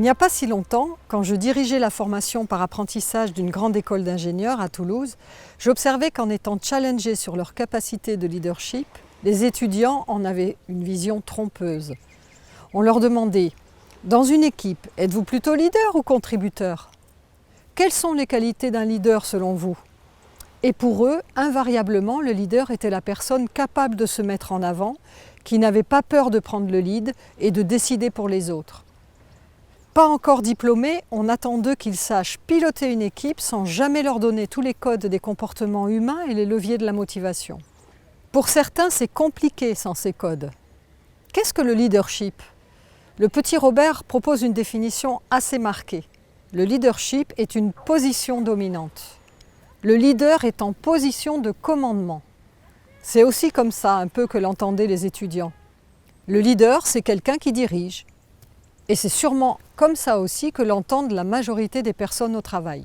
n'y a pas si longtemps, quand je dirigeais la formation par apprentissage d'une grande école d'ingénieurs à Toulouse, j'observais qu'en étant challengés sur leur capacité de leadership, les étudiants en avaient une vision trompeuse. On leur demandait « Dans une équipe, êtes-vous plutôt leader ou contributeur ? Quelles sont les qualités d'un leader selon vous ?» Et pour eux, invariablement, le leader était la personne capable de se mettre en avant, qui n'avait pas peur de prendre le lead et de décider pour les autres. Pas encore diplômés, on attend d'eux qu'ils sachent piloter une équipe sans jamais leur donner tous les codes des comportements humains et les leviers de la motivation. Pour certains, c'est compliqué sans ces codes. Qu'est-ce que le leadership ? Le petit Robert propose une définition assez marquée. Le leadership est une position dominante. Le leader est en position de commandement. C'est aussi comme ça un peu que l'entendaient les étudiants. Le leader, c'est quelqu'un qui dirige. Et c'est sûrement comme ça aussi que l'entendent la majorité des personnes au travail.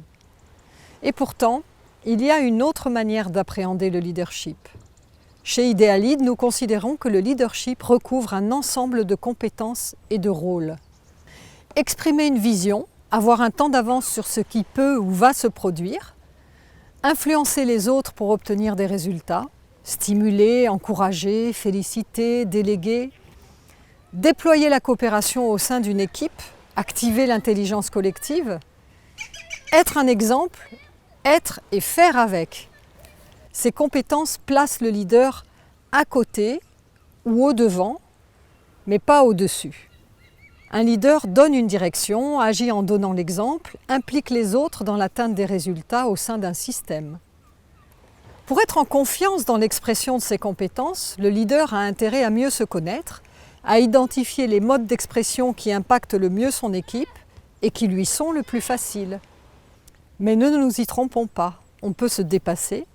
Et pourtant, il y a une autre manière d'appréhender le leadership. Chez Idealid, nous considérons que le leadership recouvre un ensemble de compétences et de rôles. Exprimer une vision, avoir un temps d'avance sur ce qui peut ou va se produire, influencer les autres pour obtenir des résultats, stimuler, encourager, féliciter, déléguer, déployer la coopération au sein d'une équipe, activer l'intelligence collective, être un exemple, être et faire avec. Ces compétences placent le leader à côté ou au devant, mais pas au-dessus. Un leader donne une direction, agit en donnant l'exemple, implique les autres dans l'atteinte des résultats au sein d'un système. Pour être en confiance dans l'expression de ses compétences, le leader a intérêt à mieux se connaître, à identifier les modes d'expression qui impactent le mieux son équipe et qui lui sont le plus faciles. Mais ne nous y trompons pas, on peut se dépasser,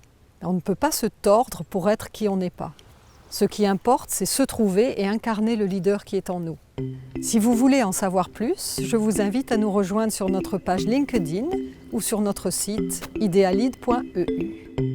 on ne peut pas se tordre pour être qui on n'est pas. Ce qui importe, c'est se trouver et incarner le leader qui est en nous. Si vous voulez en savoir plus, je vous invite à nous rejoindre sur notre page LinkedIn ou sur notre site idealid.eu.